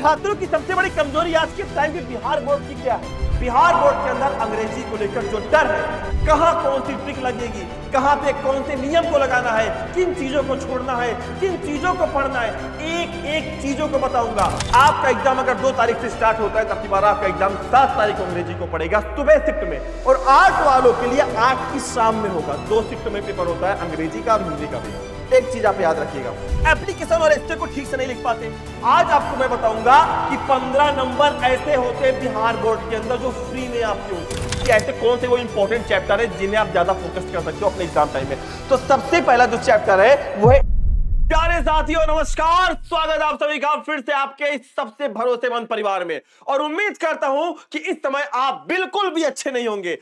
छात्रों की सबसे बड़ी कमजोरी आज के टाइम के बिहार बोर्ड की क्या है? बिहार बोर्ड के अंदर अंग्रेजी को लेकर जो डर है, कहां कौन सी ट्रिक लगेगी, कहां पे कौन से नियम को लगाना है, किन चीजों को छोड़ना है, किन चीजों को पढ़ना है, एक एक चीजों को बताऊंगा। आपका एग्जाम अगर 2 तारीख से स्टार्ट होता है, तब की बार आपका एग्जाम 7 तारीख को अंग्रेजी को पड़ेगा सुबह शिफ्ट में, और 8 वालों के लिए 8 की शाम में होगा। 2 शिफ्ट में पेपर होता है, अंग्रेजी का और हिंदी का भी। एक चीज आप याद रखिएगा, एप्लीकेशन और एस्टे को ठीक से नहीं लिख पाते। आज आपको मैं बताऊंगा कि 15 नंबर ऐसे होते हैं बिहार बोर्ड के अंदर जो फ्री में आपके होते हैं, कि ऐसे कौन से वो इंपॉर्टेंट चैप्टर है जिन्हें आप ज्यादा फोकस कर सकते हो अपने एग्जाम टाइम में। तो सबसे पहला जो चैप्टर है वो है, प्यारे साथियों नमस्कार, स्वागत आप सभी का फिर से आपके इस सबसे भरोसेमंद परिवार में। और उम्मीद करता हूं कि इस समय आप बिल्कुल भी अच्छे नहीं होंगे।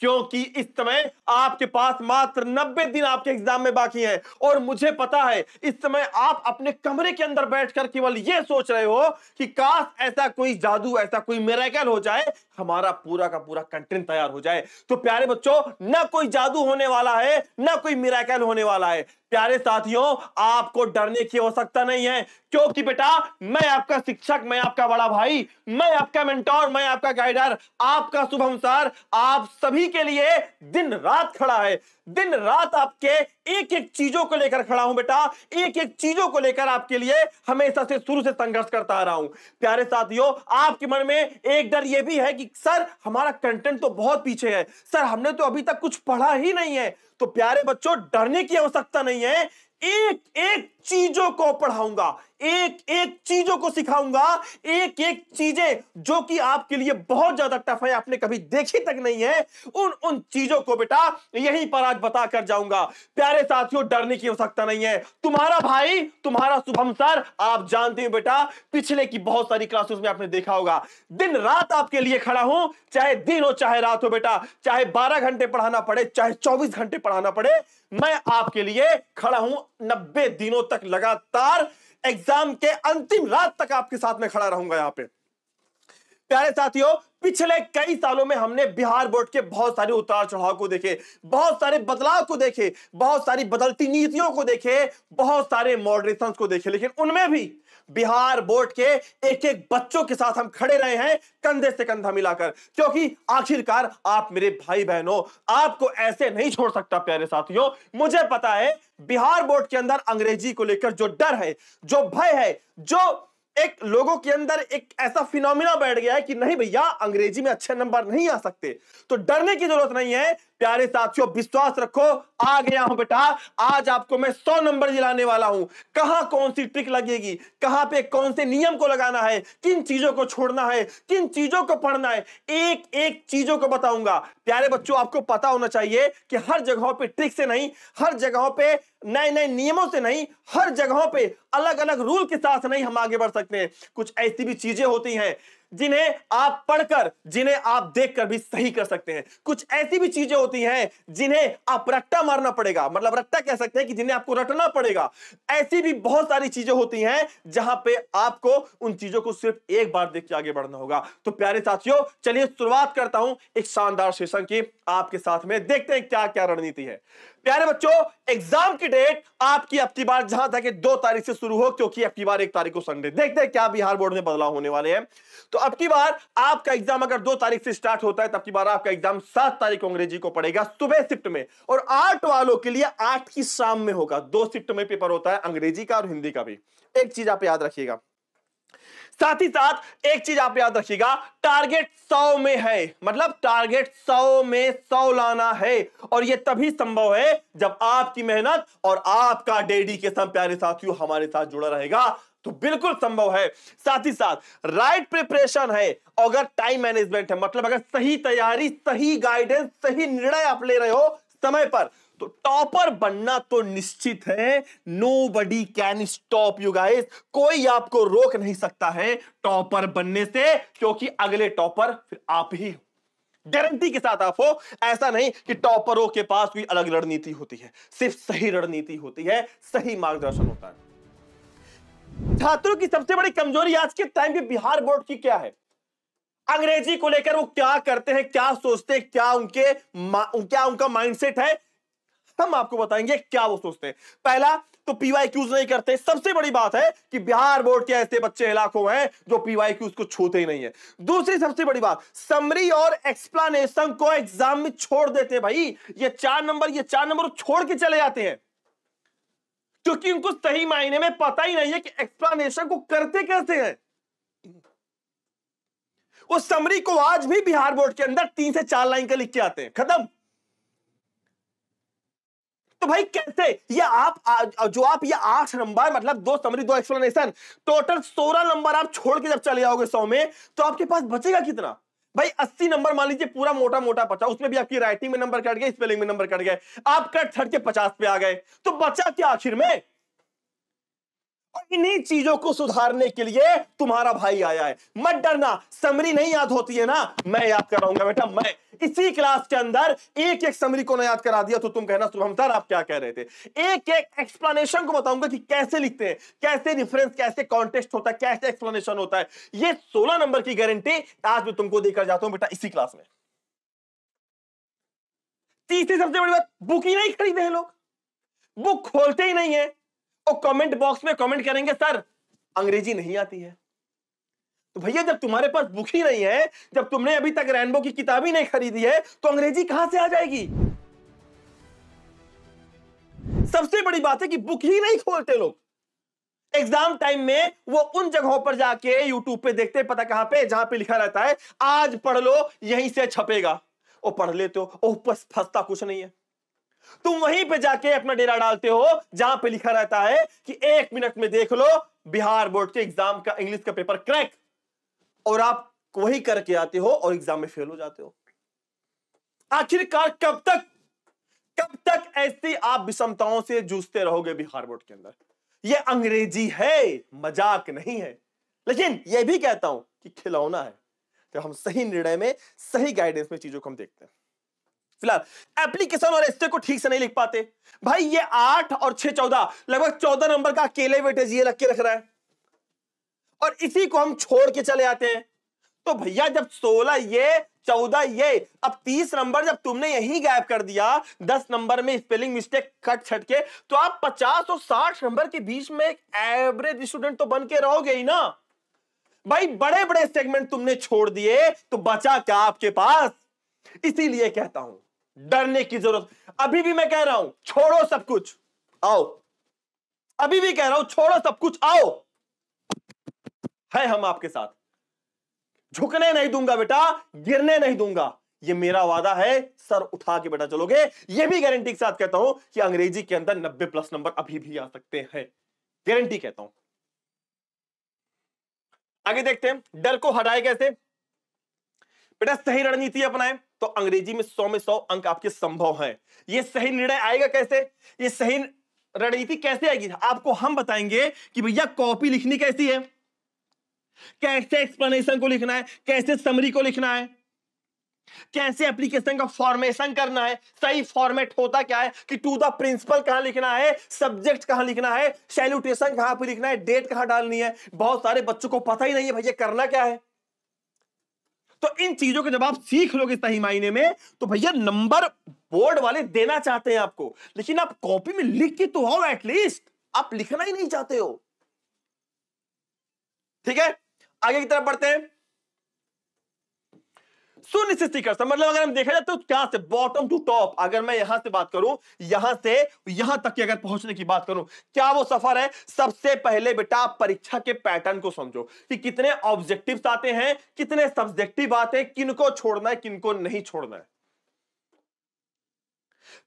क्योंकि इस समय आपके पास मात्र 90 दिन आपके एग्जाम में बाकी हैं, और मुझे पता है इस समय आप अपने कमरे के अंदर बैठकर केवल यह सोच रहे हो कि काश ऐसा कोई जादू, ऐसा कोई मिरेकल हो जाए, हमारा पूरा का पूरा कंटेंट तैयार हो जाए। तो प्यारे बच्चों, ना कोई जादू होने वाला है, ना कोई मिरेकल होने वाला है। प्यारे साथियों, आपको डरने की आवश्यकता नहीं है, क्योंकि बेटा मैं आपका शिक्षक, मैं आपका बड़ा भाई, मैं आपका मेंटोर, मैं आपका गाइडर, आपका शुभम सर आप सभी के लिए दिन रात खड़ा है। दिन रात आपके एक एक चीजों को लेकर खड़ा हूं बेटा, एक एक चीजों को लेकर आपके लिए हमेशा से शुरू से संघर्ष करता आ रहा हूं। प्यारे साथियों, आपके मन में एक डर यह भी है कि सर हमारा कंटेंट तो बहुत पीछे है, सर हमने तो अभी तक कुछ पढ़ा ही नहीं है। तो प्यारे बच्चों, डरने की आवश्यकता नहीं है, एक एक चीजों को पढ़ाऊंगा, एक एक चीजों को सिखाऊंगा, एक एक चीजें जो कि आपके लिए बहुत ज्यादा टफ है, आपने कभी देखी तक नहीं है, उन चीजों को बेटा यहीं पर आज बता कर जाऊंगा। प्यारे साथियों, डरने की आवश्यकता नहीं है। तुम्हारा भाई, तुम्हारा शुभम सर, आप जानते हो बेटा, पिछले की बहुत सारी क्लासेस में आपने देखा होगा, दिन रात आपके लिए खड़ा हूं, चाहे दिन हो चाहे रात हो बेटा, चाहे 12 घंटे पढ़ाना पड़े, चाहे 24 घंटे पढ़ाना पड़े, मैं आपके लिए खड़ा हूं 90 दिनों तक लगातार। एग्जाम के अंतिम रात तक आपके साथ में खड़ा रहूंगा यहां पे। प्यारे साथियों, पिछले कई सालों में हमने बिहार बोर्ड के बहुत सारे उतार चढ़ाव को देखे, बहुत सारे बदलाव को देखे, बहुत सारी बदलती नीतियों को देखे, बहुत सारे मॉडरेशंस को देखे, लेकिन उनमें भी बिहार बोर्ड के एक एक बच्चों के साथ हम खड़े रहे हैं, कंधे से कंधा मिलाकर, क्योंकि आखिरकार आप मेरे भाई बहनों, आपको ऐसे नहीं छोड़ सकता। प्यारे साथियों, मुझे पता है बिहार बोर्ड के अंदर अंग्रेजी को लेकर जो डर है, जो भय है, जो एक लोगों के अंदर एक ऐसा फिनोमिना बैठ गया है कि नहीं भैया अंग्रेजी में अच्छे नंबर नहीं आ सकते, तो डरने की जरूरत नहीं है। प्यारे साथियों, विश्वास रखो, आ गया हूं बेटा, आज आपको मैं 100 नंबर दिलाने वाला हूं। कहां कौन सी ट्रिक लगेगी, कहां पे कौन से नियम को लगाना है, किन चीजों को छोड़ना है, किन चीजों को पढ़ना है, एक एक चीजों को बताऊंगा। प्यारे बच्चों, आपको पता होना चाहिए कि हर जगहों पे ट्रिक से नहीं, हर जगहों पे नए नए नियमों से नहीं, हर जगहों पे अलग अलग रूल के साथ नहीं हम आगे बढ़ सकते हैं। कुछ ऐसी भी चीजें होती हैं जिन्हें आप पढ़कर, जिन्हें आप देखकर भी सही कर सकते हैं। कुछ ऐसी भी चीजें होती हैं जिन्हें आप रट्टा मारना पड़ेगा, मतलब रट्टा कह सकते हैं कि जिन्हें आपको रटना पड़ेगा। ऐसी भी बहुत सारी चीजें होती हैं जहां पे आपको उन चीजों को सिर्फ एक बार देख के आगे बढ़ना होगा। तो प्यारे साथियों, चलिए शुरुआत करता हूं एक शानदार सेशन की आपके साथ में, देखते हैं क्या क्या रणनीति है। प्यारे बच्चों, एग्जाम की डेट आपकी अब की बार जहां तक 2 तारीख से शुरू हो, क्योंकि अब की बार 1 तारीख को संडे। देखते हैं क्या बिहार बोर्ड में बदलाव होने वाले हैं। तो अब की बार आपका एग्जाम अगर 2 तारीख से स्टार्ट होता है, तब की बार आपका एग्जाम 7 तारीख को अंग्रेजी को पड़ेगा सुबह शिफ्ट में, और 8 वालों के लिए 8 की शाम में होगा। 2 शिफ्ट में पेपर होता है, अंग्रेजी का और हिंदी का भी। एक चीज आप याद रखिएगा, साथ ही साथ एक चीज आप याद रखिएगा, टारगेट 100 में है, मतलब टारगेट 100 में 100 लाना है, और यह तभी संभव है जब आपकी मेहनत और आपका डेडिकेशन प्यारे साथियों हमारे साथ जुड़ा रहेगा, तो बिल्कुल संभव है। साथ ही साथ राइट प्रिपरेशन है, अगर टाइम मैनेजमेंट है, मतलब अगर सही तैयारी, सही गाइडेंस, सही निर्णय आप ले रहे हो समय पर, तो टॉपर बनना तो निश्चित है। Nobody can stop you guys, कोई आपको रोक नहीं सकता है टॉपर बनने से, क्योंकि अगले टॉपर फिर आप ही हो, गारंटी के साथ आप हो। ऐसा नहीं कि टॉपरों के पास कोई अलग रणनीति होती है, सिर्फ सही रणनीति होती है, सही मार्गदर्शन होता है। छात्रों की सबसे बड़ी कमजोरी आज के टाइम के बिहार बोर्ड की क्या है? अंग्रेजी को लेकर वो क्या करते हैं, क्या सोचते हैं, क्या उनका माइंडसेट है, हम आपको बताएंगे क्या वो सोचते हैं। पहला, तो पीवाईक्यूज नहीं करते। सबसे बड़ी बात है कि बिहार बोर्ड के ऐसे बच्चे लाखों हैं जो पीवाईक्यूज को छूते ही नहीं है। दूसरी सबसे बड़ी बात, समरी और एक्सप्लेनेशन को एग्जाम में छोड़ देते हैं। भाई ये 4 नंबर छोड़ के चले जाते हैं, क्योंकि उनको सही मायने में पता ही नहीं है कि एक्सप्लेनेशन को करते कैसे हैं। वो समरी को आज भी बिहार बोर्ड के अंदर 3 से 4 लाइन का लिख के आते हैं, खत्म। तो भाई कैसे ये आप ये 8 नंबर मतलब 2 समरी 2 एक्सप्लेनेशन, टोटल 16 नंबर आप छोड़ के जब चले जाओगे 100 में, तो आपके पास बचेगा कितना? भाई 80 नंबर मान लीजिए पूरा मोटा मोटा बचा, उसमें भी आपकी राइटिंग में नंबर कट गए, स्पेलिंग में नंबर कट गए, आप कट छट के 50 पे आ गए, तो बचा क्या आखिर में? और इन्हीं चीजों को सुधारने के लिए तुम्हारा भाई आया है। मत डरना, समरी नहीं याद होती है ना, मैं याद कराऊंगा बेटा। मैं इसी क्लास के अंदर एक एक समरी को ना याद करा दिया तो तुम कहना शुभम सर आप क्या कह रहे थे। एक एक एक्सप्लेनेशन को बताऊंगा कि कैसे लिखते हैं, कैसे रिफरेंस, कैसे कॉन्टेक्स्ट होता है, कैसे एक्सप्लेनेशन होता है। ये 16 नंबर की गारंटी आज मैं तुमको देकर जाता हूं बेटा इसी क्लास में। तीसरी सबसे बड़ी बात, बुक ही नहीं खरीदे हैं लोग, बुक खोलते ही नहीं है और कमेंट बॉक्स में कमेंट करेंगे सर अंग्रेजी नहीं आती है। तो भैया जब तुम्हारे पास बुक ही नहीं है, जब तुमने अभी तक रेनबो की किताब ही नहीं खरीदी है, तो अंग्रेजी कहां से आ जाएगी? सबसे बड़ी बात है कि बुक ही नहीं खोलते लोग। एग्जाम टाइम में वो उन जगहों पर जाके यूट्यूब पे देखते, पता कहां पे, जहां पे लिखा रहता है आज पढ़ लो यहीं से छपेगा, और पढ़ लेते हो, ओह फंसता कुछ नहीं है। तुम वहीं पे जाके अपना डेरा डालते हो जहां पे लिखा रहता है कि 1 मिनट में देख लो बिहार बोर्ड के एग्जाम का इंग्लिश का पेपर क्रैक, और आप वही करके आते हो और एग्जाम में फेल हो जाते हो। आखिरकार कब तक ऐसी आप विषमताओं से जूझते रहोगे बिहार बोर्ड के अंदर? ये अंग्रेजी है, मजाक नहीं है। लेकिन यह भी कहता हूं कि खिलौना है, तो हम सही निर्णय में, सही गाइडेंस में चीजों को हम देखते हैं। फिलहाल एप्लीकेशन और एस्से को ठीक से नहीं लिख पाते। भाई ये 8 और 6 14 लगभग 14 नंबर का अकेले वेटेज ये लग के रख रहा है, और इसी को हम छोड़ के चले आते हैं। तो भैया जब 16 ये 14 ये, अब 30 नंबर जब तुमने यही गायब कर दिया 10 नंबर में स्पेलिंग मिस्टेक कट छट के, तो आप 50 और 60 नंबर के बीच में एक एवरेज स्टूडेंट तो बन के रहोगे ही ना। भाई बड़े बड़े सेगमेंट तुमने छोड़ दिए तो बचा क्या आपके पास? इसीलिए कहता हूं डरने की जरूरत, अभी भी मैं कह रहा हूं छोड़ो सब कुछ आओ, अभी भी कह रहा हूं छोड़ो सब कुछ आओ, है हम आपके साथ। झुकने नहीं दूंगा बेटा, गिरने नहीं दूंगा, ये मेरा वादा है। सर उठा के बेटा चलोगे, ये भी गारंटी के साथ कहता हूं कि अंग्रेजी के अंदर 90+ नंबर अभी भी आ सकते हैं, गारंटी कहता हूं। आगे देखते हैं डर को हटाए कैसे। बेटा सही रणनीति अपनाएं तो अंग्रेजी में 100 में 100 अंक आपके संभव हैं। ये सही निर्णय आएगा कैसे, ये सही रणनीति कैसे आएगी, आपको हम बताएंगे कि भैया कॉपी लिखनी कैसी है, कैसे एक्सप्लेनेशन को लिखना है, कैसे समरी को लिखना है, कैसे एप्लीकेशन का फॉर्मेशन करना है, सही फॉर्मेट होता क्या है, कि टू द प्रिंसिपल कहां लिखना है, सब्जेक्ट कहां लिखना है, सैल्यूटेशन कहां पर लिखना है, डेट कहां डालनी है। बहुत सारे बच्चों को पता ही नहीं है भैया करना क्या है। तो इन चीजों को जब आप सीख लोगे सही मायने में, तो भैया नंबर बोर्ड वाले देना चाहते हैं आपको, लेकिन आप कॉपी में लिख के तो आओ एटलीस्ट, आप लिखना ही नहीं चाहते हो। ठीक है, आगे की तरफ बढ़ते हैं। सुनिश्चित कर, मतलब अगर हम देखा जाए तो क्या से बॉटम टू टॉप, अगर मैं यहां से बात करूं, यहां से यहां तक की अगर पहुंचने की बात करूं, क्या वो सफर है? सबसे पहले बेटा परीक्षा के पैटर्न को समझो कि कितने ऑब्जेक्टिव्स आते हैं, कितने सब्जेक्टिव आते हैं, किनको छोड़ना है, किनको नहीं छोड़ना है।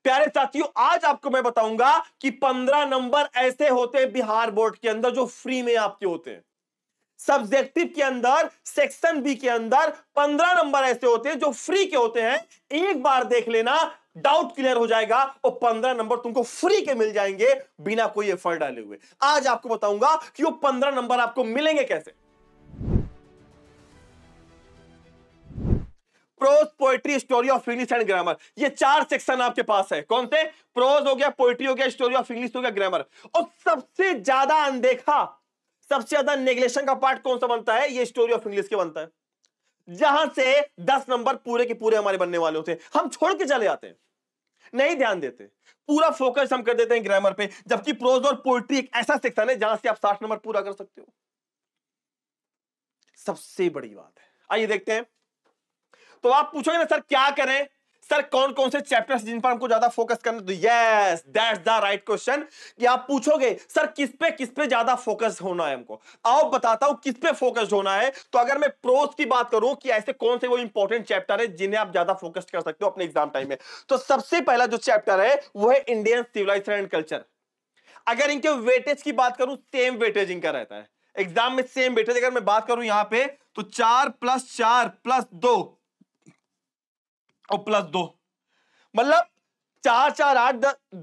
प्यारे साथियों, आज आपको मैं बताऊंगा कि 15 नंबर ऐसे होते हैं बिहार बोर्ड के अंदर जो फ्री में आपके होते हैं। सब्जेक्टिव के अंदर, सेक्शन बी के अंदर 15 नंबर ऐसे होते हैं जो फ्री के होते हैं। एक बार देख लेना, डाउट क्लियर हो जाएगा और 15 नंबर तुमको फ्री के मिल जाएंगे बिना कोई एफर्ट डाले हुए। आज आपको बताऊंगा कि वो 15 नंबर आपको मिलेंगे कैसे। Prose, poetry, story of English and grammar, ये 4 सेक्शन आपके पास है। कौन से? प्रोज हो गया, पोएट्री हो गया, स्टोरी ऑफ इंग्लिश हो गया, ग्रामर। और सबसे ज्यादा अनदेखा, सबसे ज्यादा नेग्लेक्शन का पार्ट कौन सा बनता है? ये स्टोरी ऑफ इंग्लिश के बनता है, जहां से 10 नंबर पूरे के पूरे हमारे बनने वाले होते हैं, हम छोड़ के चले जाते हैं। नहीं ध्यान देते, पूरा फोकस हम कर देते हैं ग्रामर पे, जबकि प्रोज और पोएट्री एक ऐसा सेक्शन है जहां से आप 60 नंबर पूरा कर सकते हो। सबसे बड़ी बात है, आइए देखते हैं। तो आप पूछोगे ना सर क्या करें, सर कौन कौन से चैप्टर्स जिन पर हमको ज्यादा फोकस करना, तो yes that's the right question कि आप पूछोगे सर किस पे ज्यादा फोकस होना है हमको। आओ बताता हूं किस पे फोकस होना है। तो अगर मैं प्रोज की बात करूं कि ऐसे कौन से वो इंपॉर्टेंट चैप्टर है जिन्हें आप ज्यादा फोकस कर सकते हो अपने एग्जाम टाइम में, तो सबसे पहला जो चैप्टर है वो है इंडियन सिविलाइजेशन एंड कल्चर। अगर इनके वेटेज की बात करूं, सेम वेटेज इनका रहता है एग्जाम में, सेम वेटेज। अगर मैं बात करूं यहां पे तो 4 + 4 + 2 और +2, मतलब 4 4 8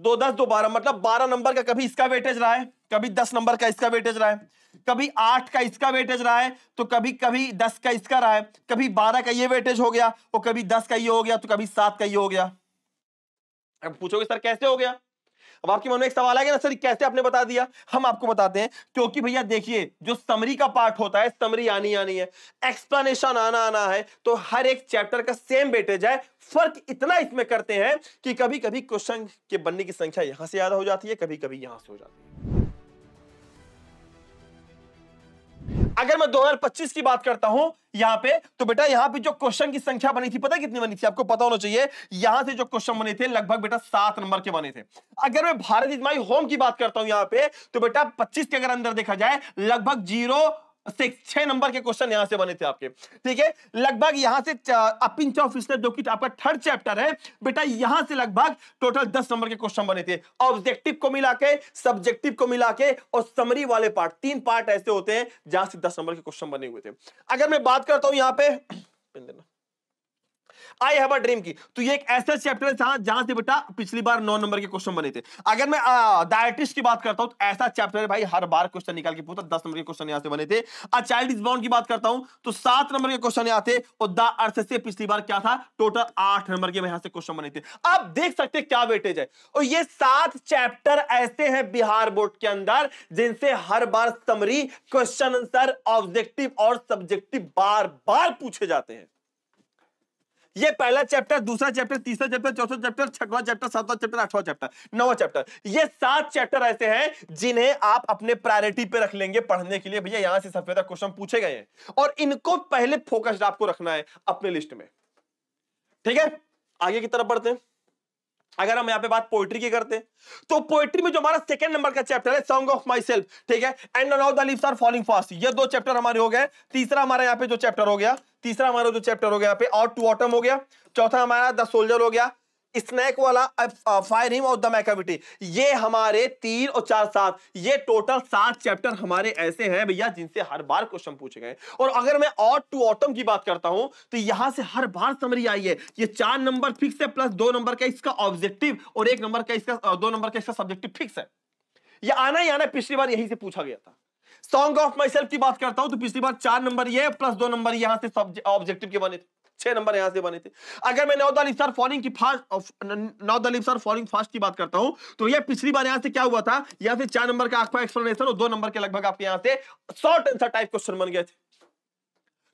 2 10 2 12, मतलब 12 नंबर का कभी इसका वेटेज रहा है, कभी 10 नंबर का इसका वेटेज रहा है, कभी 8 का इसका वेटेज रहा है, तो कभी कभी 10 का इसका रहा है, कभी 12 का ये वेटेज हो गया, और कभी 10 का ये हो गया, तो कभी 7 का ये हो गया। अब पूछोगे सर कैसे हो गया, अब आपके मन में एक सवाल आएगा ना सर कैसे आपने बता दिया। हम आपको बताते हैं, क्योंकि भैया देखिए जो समरी का पार्ट होता है, समरी आनी है, एक्सप्लेनेशन आना है, तो हर एक चैप्टर का सेम वेटेज है। फर्क इतना इसमें करते हैं कि कभी कभी क्वेश्चन के बनने की संख्या यहां से ज्यादा हो जाती है, कभी कभी यहां से हो जाती है। अगर मैं 2025 की बात करता हूं यहां पे, तो बेटा यहां पे जो क्वेश्चन की संख्या बनी थी, पता है कितनी बनी थी, आपको पता होना चाहिए। यहां से जो क्वेश्चन बने थे लगभग बेटा 7 नंबर के बने थे। अगर मैं भारत इज माई होम की बात करता हूं यहां पे, तो बेटा 25 के अगर अंदर देखा जाए लगभग 0 से 6 नंबर के क्वेश्चन यहां से बने थे आपके, ठीक है। लगभग यहां से पिंच ऑफ फिशनेस जो कि आपका थर्ड चैप्टर है बेटा, यहां से लगभग टोटल 10 नंबर के क्वेश्चन बने थे। ऑब्जेक्टिव को मिला के, सब्जेक्टिव को मिला के और समरी वाले पार्ट, 3 पार्ट ऐसे होते हैं जहां से 10 नंबर के क्वेश्चन बने हुए थे। अगर मैं बात करता हूं यहां पे आई हैव अ ड्रीम की, तो ये एक ऐसा चैप्टर है जहां से बेटा पिछली बार 9 नंबर के क्वेश्चन बने थे। अगर मैं डायटिस्ट की बात करता हूं, तो ऐसा चैप्टर है भाई हर बार क्वेश्चन निकाल के पूछता, 10 नंबर के क्वेश्चन यहां से बने थे। अ चाइल्ड इज बोर्न की बात करता हूं, तो 7 नंबर के क्वेश्चन यहां थे, और द अर्थ से पिछली बार क्या था, टोटल 8 नंबर के यहां से क्वेश्चन बने थे। आप देख सकते हैं क्या वेटेज है। और ये 7 चैप्टर ऐसे हैं बिहार बोर्ड के अंदर जिनसे हर बार समरी, क्वेश्चन आंसर, ऑब्जेक्टिव और सब्जेक्टिव बार बार पूछे जाते हैं। ये पहला चैप्टर, दूसरा चैप्टर, तीसरा चैप्टर, चौथा चैप्टर, छठवां चैप्टर, सातवां चैप्टर, आठवां चैप्टर, नौवां चैप्टर, ये 7 चैप्टर ऐसे हैं जिन्हें आप अपने प्रायोरिटी पे रख लेंगे पढ़ने के लिए। भैया यहां से सबसे ज्यादा क्वेश्चन पूछे गए हैं और इनको पहले फोकस्ड आपको रखना है अपने लिस्ट में, ठीक है। आगे की तरफ बढ़ते हैं। अगर हम यहां पे बात पोएट्री की करते हैं, तो पोएट्री में जो हमारा सेकंड नंबर का चैप्टर है सॉन्ग ऑफ माई सेल्फ, ठीक है, and now the leaves are falling fast, ये 2 चैप्टर हमारे हो गए। तीसरा हमारा यहाँ पे जो चैप्टर हो गया, तीसरा हमारा जो चैप्टर हो गया यहाँ पे और टू ऑटम हो गया। चौथा हमारा द सोल्जर हो गया, स्नैक वाला फायर हिम और द मैकाविटी, ये हमारे 3 और 4 7, ये टोटल 7 चैप्टर हमारे ऐसे हैं भैया जिनसे हर बार क्वेश्चन पूछे गए। और अगर मैं और टू ऑटम की बात करता हूं, तो यहां से हर बार समरी आई है। ये 4 नंबर फिक्स है, प्लस 2 नंबर का इसका ऑब्जेक्टिव और 1 नंबर का इसका 2 नंबर का इसका सब्जेक्टिव फिक्स है। ये आना ही आना, पिछली बार यहीं से पूछा गया था। सॉन्ग ऑफ माई सेल्फ की बात करता हूं, तो पिछली बार 4 नंबर ये प्लस 2 नंबर यहां से ऑब्जेक्टिव के बने थे, 6 नंबर यहां से बने थे। अगर मैं now the leaves are falling fast की बात करता हूं, तो ये पिछली बार यहां से क्या हुआ था, यहां से 4 नंबर का आपका एक्सप्लेनेशन और 2 नंबर के लगभग आपके यहां से शॉर्ट आंसर टाइप क्वेश्चन बन गए थे।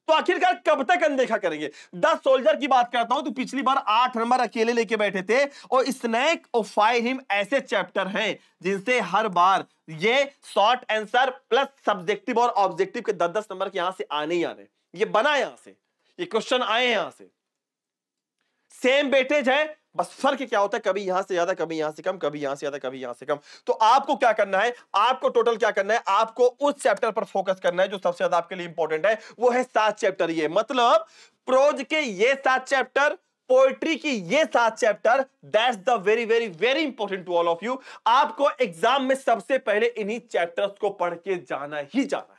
तो आखिरकार कब तक अनदेखा करेंगे। 10 सोल्जर की बात करता हूं, तो पिछली बार 8 नंबर अकेले लेके बैठे थे, और स्नैक और फायर हिम ऐसे चैप्टर हैं जिनसे हर बार ये शॉर्ट आंसर प्लस सब्जेक्टिव और ऑब्जेक्टिव के 10-10 नंबर के यहां से आने ही आने, ये बना यहां से, ये क्वेश्चन आए यहां से, सेम वेटेज है, बस फर्क क्या होता है, कभी यहां से ज्यादा, कभी यहां से कम, कभी यहां से ज्यादा, कभी यहां से कम। तो आपको क्या करना है, आपको टोटल क्या करना है, आपको उस चैप्टर पर फोकस करना है जो सबसे ज्यादा आपके लिए इंपॉर्टेंट है, वो है 7 चैप्टर। ये मतलब प्रोज के ये 7 चैप्टर, पोएट्री की ये 7 chapter, that's the very very very important to all of you. आपको एग्जाम में सबसे पहले इन्हीं चैप्टर्स को पढ़ के जाना ही जाना है,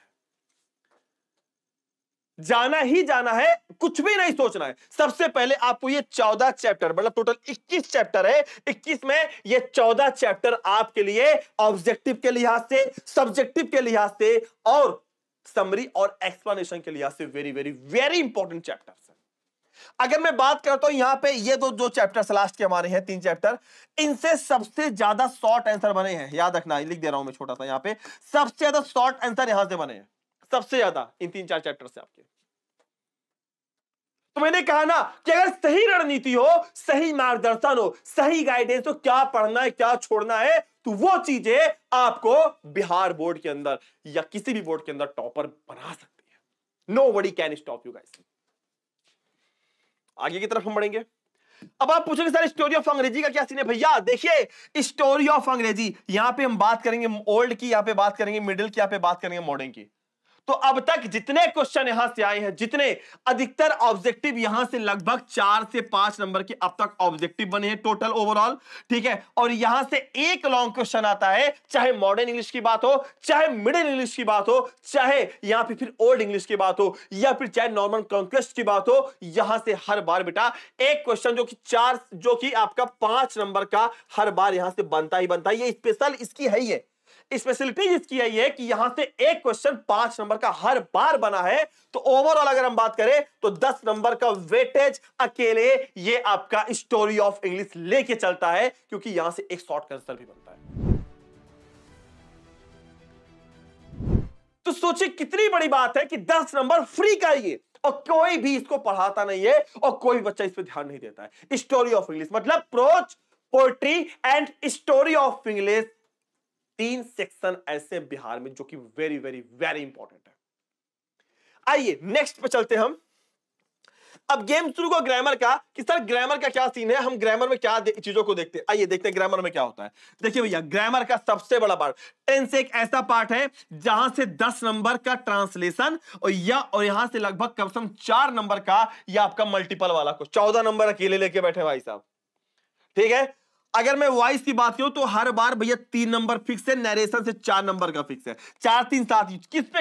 जाना ही जाना है, कुछ भी नहीं सोचना है। सबसे पहले आपको ये 14 चैप्टर, मतलब टोटल 21 चैप्टर है, 21 में ये 14 चैप्टर आपके लिए ऑब्जेक्टिव के लिहाज से, सब्जेक्टिव के लिहाज से और समरी और एक्सप्लेनेशन के लिहाज से very very very important chapters है। अगर मैं बात करता हूं यहां पे ये दो चैप्टर्स लास्ट के हमारे हैं, 3 चैप्टर, इनसे सबसे ज्यादा शॉर्ट आंसर बने हैं। याद रखना, लिख दे रहा हूं मैं छोटा सा यहां पे, सबसे ज्यादा शॉर्ट आंसर यहां से बने हैं, सबसे ज्यादा इन 3-4 चैप्टर से आपके। तो मैंने कहा ना कि अगर सही रणनीति हो, सही मार्गदर्शन हो, सही गाइडेंस हो, क्या पढ़ना है क्या छोड़ना है, तो वो चीजें आपको बिहार बोर्ड के अंदर या किसी भी बोर्ड के अंदर टॉपर बना सकती है। Nobody can stop you guys. आगे की तरफ हम बढ़ेंगे। अब आप पूछोगे सर स्टोरी ऑफ अंग्रेजी का क्या सीन है? भैया देखिए, स्टोरी ऑफ अंग्रेजी यहां पे हम बात करेंगे ओल्ड की, यहां पे बात करेंगे मिडिल की, यहां पे बात करेंगे मॉडर्न की। तो अब तक जितने क्वेश्चन यहां से आए हैं, जितने अधिकतर ऑब्जेक्टिव यहां से लगभग 4 से 5 नंबर के अब तक ऑब्जेक्टिव बने हैं टोटल ओवरऑल, ठीक है। और यहां से एक लॉन्ग क्वेश्चन आता है, चाहे मॉडर्न इंग्लिश की बात हो, चाहे मिडिल इंग्लिश की बात हो, चाहे यहां पे फिर ओल्ड इंग्लिश की बात हो, या फिर चाहे नॉर्मन कॉन्क्वेस्ट की बात हो, यहां से हर बार बेटा एक क्वेश्चन जो कि आपका 5 नंबर का हर बार यहां से बनता ही बनता है। ये स्पेशल इसकी है, ये स्पेशलिटी इसकी है कि यहां से एक क्वेश्चन 5 नंबर का हर बार बना है। तो ओवरऑल अगर हम बात करें तो 10 नंबर का वेटेज अकेले ये आपका स्टोरी ऑफ इंग्लिश लेके चलता है, क्योंकि यहां से एक शॉर्ट आंसर भी बनता है। तो सोचिए कितनी बड़ी बात है कि 10 नंबर फ्री का ये, और कोई भी इसको पढ़ाता नहीं है और कोई बच्चा इस पर ध्यान नहीं देता है। स्टोरी ऑफ इंग्लिश मतलब prose, poetry and story of English, 3 section ऐसे बिहार में जो कि वेरी वेरी वेरी इंपॉर्टेंट है। आइए नेक्स्ट पे चलते हम। अब गेम शुरू को ग्रामर का, कि सर ग्रामर का क्या सीन है, हम ग्रामर में क्या चीजों को देखते हैं। आइए देखते हैं ग्रामर में क्या होता है। देखिए भैया, ग्रामर का सबसे बड़ा पार्ट टेंस एक ऐसा पार्ट है जहां से 10 नंबर का ट्रांसलेशन और यहां से लगभग कम से कम 4 नंबर का या आपका मल्टीपल वाला को 14 नंबर अकेले लेके बैठे भाई साहब, ठीक है। अगर मैं वॉइस की बात करूं तो हर बार भैया 3 नंबर फिक्स है, नरेशन से 4 नंबर का फिक्स है, 4 3 7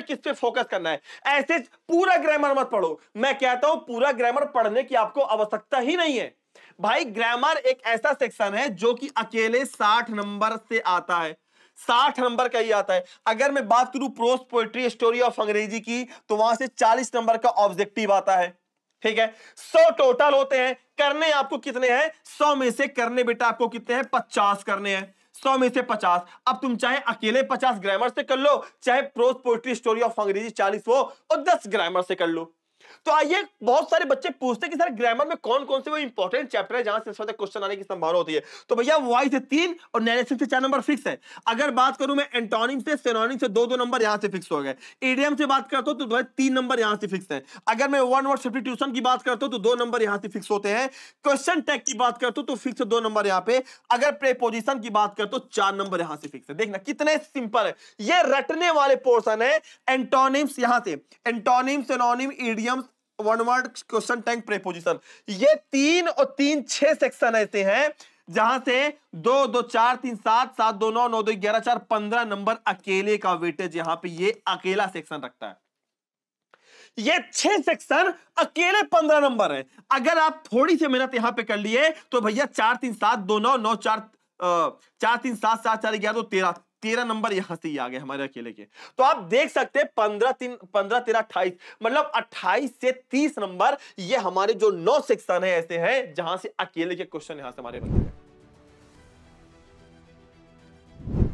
किस पे फोकस करना है। ऐसे पूरा ग्रामर मत पढ़ो, मैं कहता हूं पूरा ग्रामर पढ़ने की आपको आवश्यकता ही नहीं है भाई। ग्रामर एक ऐसा सेक्शन है जो कि अकेले 60 नंबर से आता है, 60 नंबर का ही आता है। अगर मैं बात करूं प्रोज, पोएट्री, स्टोरी ऑफ अंग्रेजी की, तो वहां से 40 नंबर का ऑब्जेक्टिव आता है, ठीक है। 100 टोटल होते हैं, करने आपको कितने हैं? 100 में से करने बेटा आपको कितने हैं? 50 करने हैं, 100 में से 50। अब तुम चाहे अकेले 50 ग्रामर से कर लो, चाहे प्रोज, पोएट्री, स्टोरी ऑफ अंग्रेजी 40 हो और 10 ग्रामर से कर लो। तो आइए, बहुत सारे बच्चे पूछते हैं कि सर ग्रामर में कौन कौन से वो इंपॉर्टेंट चैप्टर है जहां से क्वेश्चन आने की संभावना होती है। तो भैया वॉइस से 3 और नैरेशन से 4 नंबर फिक्स है। अगर बात करूं मैं एंटोनिम से, सिनोनिम से 2-2 नंबर यहां से फिक्स हो गए। इडियम से बात करता हूं तो 3 नंबर यहां से फिक्स है। अगर मैं वन वर्ड सब्स्टिट्यूशन की बात करता हूं तो 2 नंबर यहां से फिक्स होते हैं। क्वेश्चन टैग की बात करता हूं तो फिक्स 2 नंबर यहां पे। अगर प्रीपोजिशन की बात करता हूं 4 नंबर यहां से फिक्स है। देखना कितने सिंपल है, ये रटने वाले पोर्शन है। एंटोनिम्स यहां से, antonym, synonym, idioms, one word, question tag, preposition, ये 3 और 3 6 सेक्शन ऐसे हैं जहां से 2 2 4 3 7 7 2 9 9 2 11 4 15 नंबर अकेले का वेटेज यहां पे ये अकेला सेक्शन रखता है। ये 6 सेक्शन अकेले 15 नंबर है। अगर आप थोड़ी सी मेहनत यहां पे कर लिए तो भैया 4 3 7 2 9 9 4 4 3 7 7 4 11 2 13 नंबर यहां से ही आ गए हमारे अकेले के। तो आप देख सकते हैं 15 13 28, मतलब 28 से 30 नंबर ये हमारे जो 9 सेक्शन है ऐसे हैं जहां से अकेले के क्वेश्चन यहां से हमारे बनते हैं।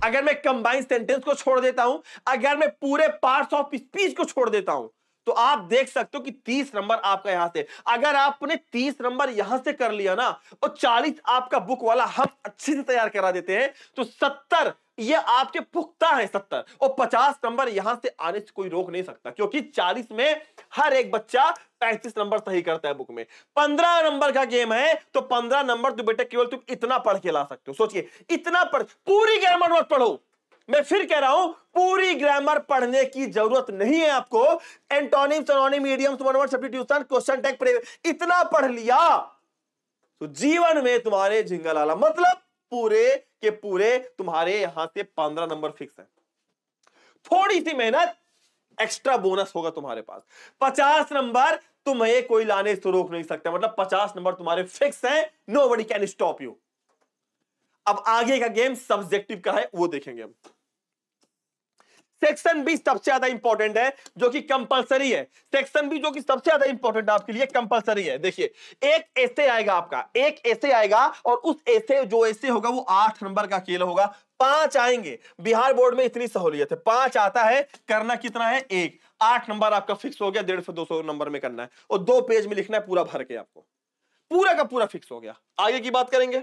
अगर मैं कंबाइंड सेंटेंस को छोड़ देता हूं, अगर मैं पूरे पार्ट्स ऑफ स्पीच को छोड़ देता हूं, तो आप देख सकते हो कि 30 नंबर आपका यहां से, अगर आपने 30 नंबर यहां से कर लिया ना और 40 आपका बुक वाला हम अच्छे से तैयार करा देते हैं, तो 70 ये आपके पुख्ता है 70, और 50 नंबर यहां से आने से कोई रोक नहीं सकता, क्योंकि 40 में हर एक बच्चा 35 नंबर सही करता है बुक में। 15 नंबर का गेम है, तो 15 नंबर तो बेटा केवल तुम इतना पढ़ के ला सकते हो। सोचिए, इतना पढ़, पूरी ग्रामर मत पढ़ो। मैं फिर कह रहा हूं, पूरी ग्रामर पढ़ने की जरूरत नहीं है आपको। Antonym, synonym, idioms, one word substitution, question tag, इतना पढ़ लिया तो जीवन में तुम्हारे झिंगालाला, मतलब पूरे के पूरे तुम्हारे यहां से 15 नंबर फिक्स है। थोड़ी सी मेहनत एक्स्ट्रा बोनस होगा तुम्हारे पास। 50 नंबर तुम्हें कोई लाने से रोक नहीं सकता, मतलब 50 नंबर तुम्हारे फिक्स हैं, नोबडी कैन स्टॉप यू। अब आगे का गेम सब्जेक्टिव का है, वो देखेंगे हम। सेक्शन बी सबसे ज्यादा इंपॉर्टेंट है, जो कि कंपलसरी है। सेक्शन बी जो कि सबसे ज्यादा इंपॉर्टेंट आपके लिए कंपलसरी है। देखिए, एक ऐसे आएगा आपका, एक ऐसे आएगा, और उस ऐसे जो ऐसे होगा वो 8 नंबर का अकेला होगा। 5 आएंगे, बिहार बोर्ड में इतनी सहूलियत है, 5 आता है, करना कितना है? 1। 8 नंबर आपका फिक्स हो गया, 150 200 नंबर में करना है और 2 पेज में लिखना है पूरा भर के, आपको पूरा का पूरा फिक्स हो गया। आगे की बात करेंगे,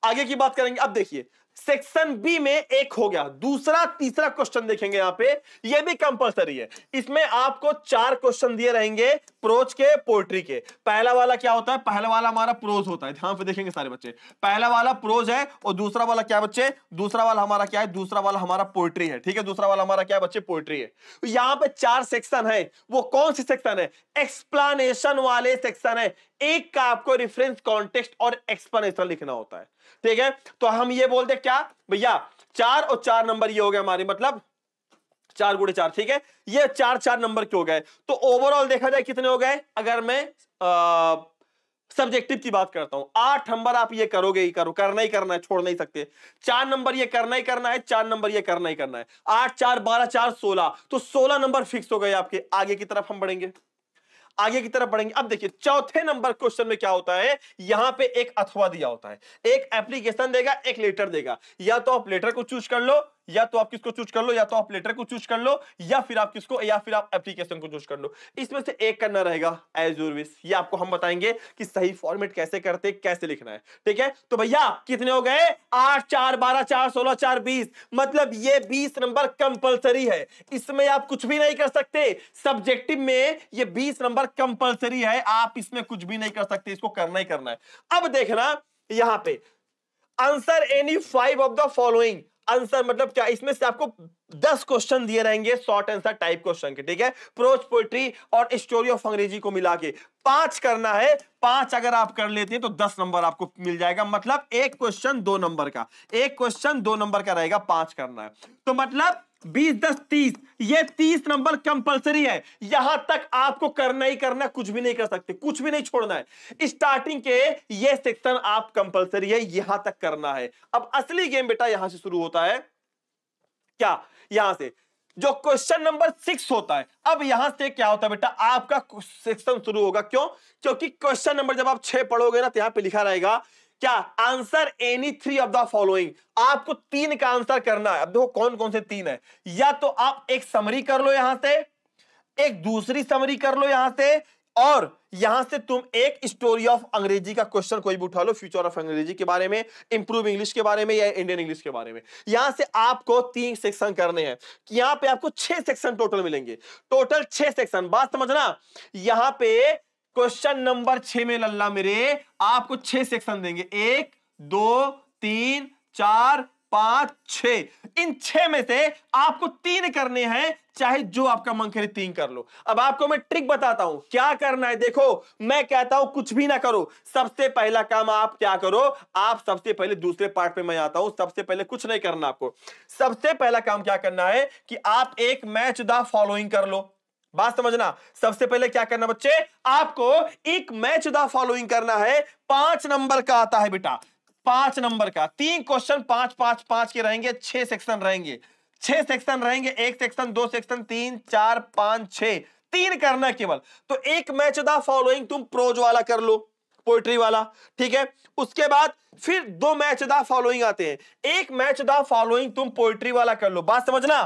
आगे की बात करेंगे। अब देखिए सेक्शन बी में एक हो गया, दूसरा तीसरा क्वेश्चन देखेंगे यहां पे, ये भी कंपलसरी है। इसमें आपको 4 क्वेश्चन दिए रहेंगे प्रोज के, पोएट्री के। पहला वाला क्या होता है, पहला वाला हमारा प्रोज होता है, ध्यान पे देखेंगे सारे बच्चे। पहला वाला प्रोज है और दूसरा वाला क्या बच्चे, दूसरा वाला हमारा क्या है, दूसरा वाला हमारा पोएट्री है, ठीक है। दूसरा वाला हमारा क्या है बच्चे, पोएट्री है। यहां पे 4 सेक्शन है, वो कौन सी सेक्शन है, एक्सप्लेनेशन वाले सेक्शन है। एक का आपको रेफरेंस, कॉन्टेक्स्ट और एक्सप्लेनेशन लिखना होता है, ठीक है। तो हम ये बोलते क्या भैया, 4 और 4 नंबर ये हो गया हमारी, मतलब 4 गुणे 4, ठीक है। ये 4 नंबर के हो गए। तो ओवरऑल देखा जाए कितने हो गए, अगर मैं सब्जेक्टिव की बात करता हूं, 8 नंबर आप ये करोगे ही करो, करना ही करना है, छोड़ नहीं सकते। 4 नंबर ये करना ही करना है, 4 नंबर ये करना ही करना है। 8 4 12 4 16, तो 16 नंबर फिक्स हो गए आपके। आगे की तरफ हम बढ़ेंगे, आगे की तरफ बढ़ेंगे। अब देखिए चौथे नंबर क्वेश्चन में क्या होता है, यहां पे एक अथवा दिया होता है, एक एप्लीकेशन देगा, एक लेटर देगा। या तो आप लेटर को चूज कर लो, या तो आप किसको चूज कर लो, या तो आप लेटर को चूज कर लो, या फिर आप किसको, या फिर आप एप्लीकेशन को चूज कर लो। इसमें से एक करना रहेगा, एज योर विश। ये आपको हम बताएंगे कि सही फॉर्मेट कैसे करते, कैसे लिखना है, ठीक है। तो भैया कितने हो गए, 8 4 12 4 16 4 20, मतलब ये 20 नंबर कंपलसरी है, इसमें आप कुछ भी नहीं कर सकते। सब्जेक्टिव में ये 20 नंबर कंपलसरी है, आप इसमें कुछ भी नहीं कर सकते, इसको करना ही करना है। अब देखना यहां पे, answer any 5 of the following. Answer मतलब क्या, इसमें से आपको 10 क्वेश्चन दिए रहेंगे शॉर्ट आंसर टाइप क्वेश्चन के, ठीक है। प्रोज, पोएट्री और स्टोरी ऑफ अंग्रेजी को मिला के 5 करना है। 5 अगर आप कर लेते हैं तो 10 नंबर आपको मिल जाएगा। मतलब एक क्वेश्चन 2 नंबर का, एक क्वेश्चन 2 नंबर का रहेगा, 5 करना है। तो मतलब 20 10 30, ये 30 नंबर कंपलसरी है। यहां तक आपको करना ही करना, कुछ भी नहीं कर सकते, कुछ भी नहीं छोड़ना है। स्टार्टिंग के ये सेक्शन आप कंपलसरी है, यहां तक करना है। अब असली गेम बेटा यहां से शुरू होता है, क्या, यहां से जो क्वेश्चन नंबर 6 होता है। अब यहां से क्या होता है बेटा, आपका सेक्शन शुरू होगा। क्यों, क्योंकि क्वेश्चन नंबर जब आप 6 पढ़ोगे ना, तो यहां पे लिखा रहेगा क्या, answer any 3 of the following. आपको 3 का आंसर करना है। अब देखो कौन कौन से 3 है, या तो आप एक समरी कर लो यहां से, एक दूसरी समरी कर लो यहां से, और यहां से तुम एक स्टोरी ऑफ अंग्रेजी का क्वेश्चन कोई भी उठा लो, फ्यूचर ऑफ अंग्रेजी के बारे में, इंप्रूव इंग्लिश के बारे में, या इंडियन इंग्लिश के बारे में। यहां से आपको 3 सेक्शन करने हैं। यहां पे आपको 6 सेक्शन टोटल मिलेंगे, टोटल 6 सेक्शन। बात समझना, यहां पे क्वेश्चन नंबर 6 में लल्ला मेरे आपको 6 सेक्शन देंगे, 1 2 3 4 5 6। इन 6 में से आपको 3 करने हैं, चाहे जो आपका मन करे 3 कर लो। अब आपको मैं ट्रिक बताता हूं क्या करना है। देखो मैं कहता हूं कुछ भी ना करो, सबसे पहला काम आप क्या करो, आप सबसे पहले दूसरे पार्ट पे मैं आता हूं। सबसे पहले कुछ नहीं करना आपको, सबसे पहला काम क्या करना है कि आप एक मैच द फॉलोइंग कर लो। बात समझना, सबसे पहले क्या करना बच्चे, आपको एक मैच द फॉलोइंग करना है। 5 नंबर का आता है बेटा, 5 नंबर का, 3 क्वेश्चन 5 5 5 के रहेंगे, 6 सेक्शन रहेंगे, 6 सेक्शन रहेंगे, 1 सेक्शन 2 सेक्शन 3 4 5 6, 3 करना है केवल। तो एक मैच द फॉलोइंग तुम प्रोज वाला कर लो, पोएट्री वाला, ठीक है। उसके बाद फिर 2 मैच द फॉलोइंग आते हैं, एक मैच द फॉलोइंग तुम पोएट्री वाला कर लो। बात समझना,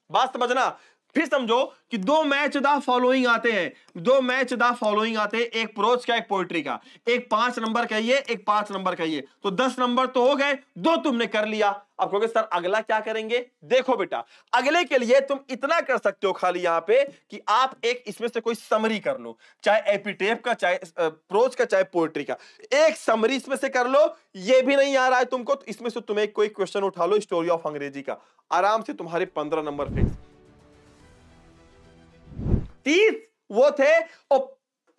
बात समझना। फिर समझो कि 2 मैच द फॉलोइंग आते हैं, 2 मैच द फॉलोइंग आते हैं, एक प्रोज का एक पोएट्री का, एक 5 नंबर का ये, एक 5 नंबर का ये, तो 10 नंबर तो हो गए, 2 तुमने कर लिया। अब कहोगे सर अगला क्या करेंगे, देखो बेटा अगले के लिए तुम इतना कर सकते हो खाली यहां पे कि आप एक इसमें से कोई समरी कर लो, चाहे एपिटेफ का, चाहे प्रोज का, चाहे पोएट्री का, एक समरी इसमें से कर लो। ये भी नहीं आ रहा है तुमको, तो इसमें से तुम्हें कोई क्वेश्चन उठा लो स्टोरी ऑफ अंग्रेजी का, आराम से तुम्हारे 15 नंबर फिक्स। 30 वो थे और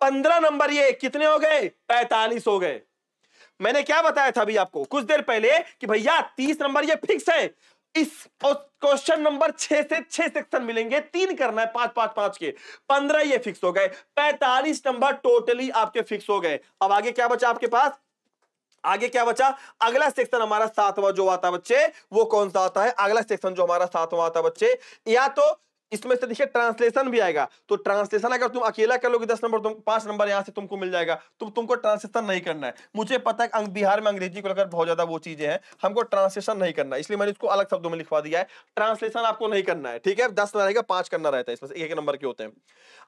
15 नंबर ये कितने हो गए, 45 हो गए। मैंने क्या बताया था अभी आपको कुछ देर पहले कि भैया 30 नंबर ये फिक्स है। इस क्वेश्चन नंबर 6 से 6 सेक्शन मिलेंगे, 3 करना है 5 5 5 के, 15 ये फिक्स हो गए, 45 नंबर टोटली आपके फिक्स हो गए। अब आगे क्या बचा आपके पास, आगे क्या बचा, अगला सेक्शन हमारा 7वां जो आता है बच्चे, वो कौन सा आता है, अगला सेक्शन जो हमारा 7वां आता है बच्चे, या तो इसमें से देखिए ट्रांसलेशन भी आएगा, तो ट्रांसलेशन अगर तुम अकेला कर लोगे 10 नंबर, तुम 5 नंबर यहां से तुमको मिल जाएगा, तुमको ट्रांसलेशन नहीं करना है। मुझे पता है बिहार में अंग्रेजी को लेकर बहुत ज्यादा वो चीजें हैं, हमको ट्रांसलेशन नहीं करना है, इसलिए मैंने इसको अलग शब्दों में लिखवा दिया है। ट्रांसलेशन आपको नहीं करना है, ठीक है। 10 रहेगा, 5 करना रहता है, इसमें से 1 नंबर के होते हैं।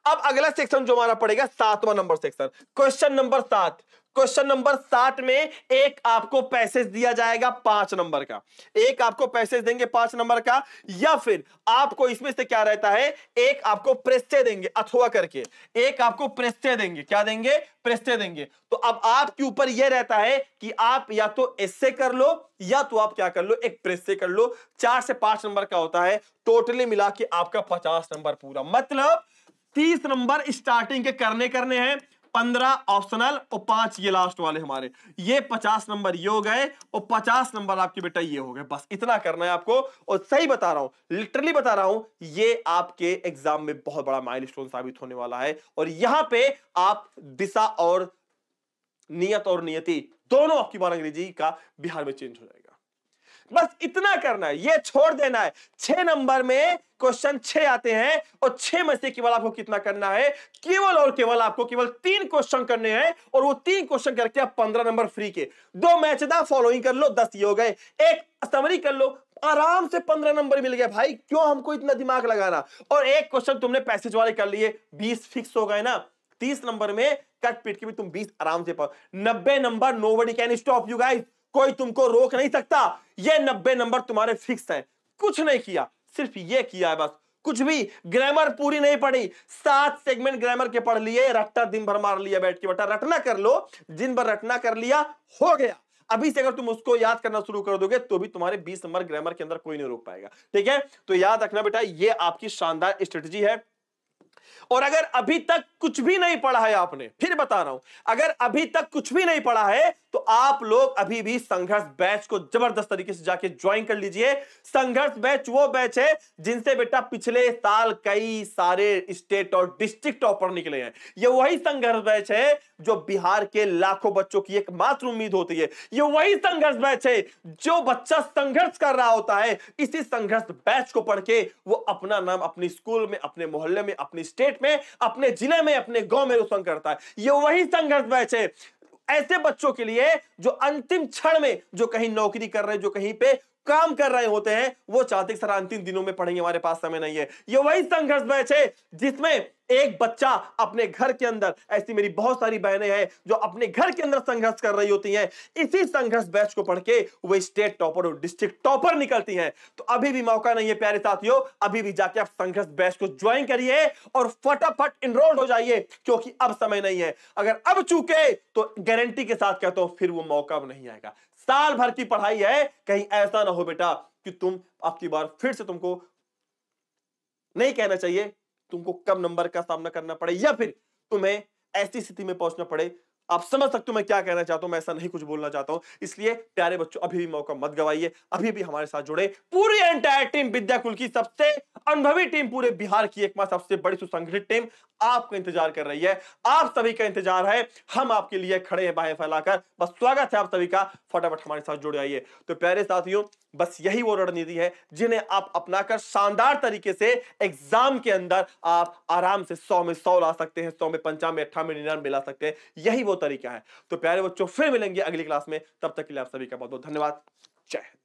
अब अगला सेक्शन जो हमारा पड़ेगा 7वां number section, question number 7। Question number 7 में एक आपको पैसेज दिया जाएगा 5 नंबर का, एक आपको पैसेज देंगे 5 नंबर का, या फिर आपको इसमें से क्या रहता है, एक आपको प्रश्न देंगे अथवा करके, एक आपको प्रश्न देंगे, क्या देंगे, प्रश्न देंगे। तो अब आपके ऊपर यह रहता है कि आप या तो ऐसे कर लो या तो आप क्या कर लो, एक प्रश्न कर लो। 4 से 5 नंबर का होता है, टोटली मिला के आपका 50 नंबर पूरा, मतलब 30 नंबर स्टार्टिंग के करने हैं, 15 ऑप्शनल और 5 ये लास्ट वाले हमारे, ये 50 नंबर ये हो गए और 50 नंबर आपके बेटा ये हो गए। बस इतना करना है आपको, और सही बता रहा हूं, लिटरली बता रहा हूं, ये आपके एग्जाम में बहुत बड़ा माइलस्टोन साबित होने वाला है। और यहां पे आप दिशा और नियत और नियति दोनों आपकी बार अंग्रेजी का बिहार में चेंज हो जाएगा। बस इतना करना है, ये छोड़ देना है। 6 नंबर में क्वेश्चन 6 आते हैं और 6 में से केवल आपको कितना करना है, केवल और केवल आपको केवल 3 क्वेश्चन करने हैं, और वो 3 क्वेश्चन करके आप 15 नंबर फ्री के। 2 मैच दा फॉलोइंग कर लो, 10 ये हो गए, एक समरी कर लो, आराम से 15 नंबर मिल गए भाई, क्यों हमको इतना दिमाग लगाना। और एक क्वेश्चन तुमने पैसेज वाले कर लिए, 20 फिक्स हो गए ना। 30 नंबर में कट पीट के भी तुम 20 आराम से पाओ। 90 number nobody can stop you guys, कोई तुमको रोक नहीं सकता। ये 90 नंबर तुम्हारे फिक्स है। कुछ नहीं किया, सिर्फ ये किया है बस, कुछ भी ग्रामर पूरी नहीं पढ़ी, 7 सेगमेंट ग्रामर के पढ़ लिए, रट्टा दिन भर मार लिया बैठ के, बेटा रटना कर लो, दिन भर रटना कर लिया, हो गया। अभी से अगर तुम उसको याद करना शुरू कर दोगे तो भी तुम्हारे 20 नंबर ग्रामर के अंदर कोई नहीं रोक पाएगा, ठीक है। तो याद रखना बेटा, ये आपकी शानदार स्ट्रेटजी है। और अगर अभी तक कुछ भी नहीं पढ़ा है आपने, फिर बता रहा हूं, अगर अभी तक कुछ भी नहीं पढ़ा है तो आप लोग अभी भी संघर्ष बैच को जबरदस्त तरीके से जाके ज्वाइन कर लीजिए। संघर्ष बैच वो बैच है जिनसे बेटा पिछले साल कई सारे स्टेट और डिस्ट्रिक्ट टॉपर निकले हैं। ये वही संघर्ष बैच है जो बिहार के लाखों बच्चों की एकमात्र उम्मीद होती है। ये वही संघर्ष बैच है जो बच्चा संघर्ष कर रहा होता है, इसी संघर्ष बैच को पढ़ के वो अपना नाम अपने स्कूल में, अपने मोहल्ले में, अपने स्टेट में, अपने जिले में, अपने गांव में रोशन करता है। ये वही संघर्ष बैच है ऐसे बच्चों के लिए जो अंतिम क्षण में, जो कहीं नौकरी कर रहे हैं, जो कहीं पे काम कर रहे होते हैं, वो चाहते कि सर अंतिम दिनों में पढ़ेंगे, हमारे पास समय नहीं है। ये वही संघर्ष बैच है जिसमें एक बच्चा अपने घर के अंदर, ऐसी मेरी बहुत सारी बहनें हैं जो अपने घर के अंदर संघर्ष कर रही होती हैं, इसी संघर्ष बैच को पढ़ के वो स्टेट टॉपर और डिस्ट्रिक्ट टॉपर निकलती हैं। तो अभी भी मौका नहीं है प्यारे साथियों, अभी भी जाके आप संघर्ष बैच को ज्वाइन करिए और फटाफट इनरोल हो जाइए, क्योंकि अब समय नहीं है। अगर अब चूके तो गारंटी के साथ कहता हूं फिर वो मौका अब नहीं आएगा। साल भर की पढ़ाई है, कहीं ऐसा ना हो बेटा कि तुम आपकी बार फिर से, तुमको नहीं कहना चाहिए, तुमको कम नंबर का सामना करना पड़े या फिर तुम्हें ऐसी स्थिति में पहुंचना पड़े। आप समझ सकते हो मैं क्या कहना चाहता हूं, मैं ऐसा नहीं कुछ बोलना चाहता हूं। इसलिए प्यारे बच्चों, अभी भी मौका मत गवाइए, अभी भी हमारे साथ जुड़े। पूरी एंटायर टीम विद्याकुल की सबसे अनुभवी टीम, पूरे बिहार की एकमात्र सबसे बड़ी सुसंगठित टीम आपका इंतजार कर रही है। आप सभी का इंतजार है, हम आपके लिए खड़े हैं बाहें फैलाकर। बस स्वागत है आप सभी का, फटाफट हमारे साथ जुड़ आइए। तो प्यारे साथियों, बस यही वो रणनीति है जिन्हें आप अपनाकर शानदार तरीके से एग्जाम के अंदर आप आराम से 100 में 100 ला सकते हैं, 100 में 95, 98, 99 ला सकते हैं। यही वो तरीका है। तो प्यारे बच्चों, फिर मिलेंगे अगली क्लास में, तब तक के लिए आप सभी का बहुत बहुत धन्यवाद। जय हिंद।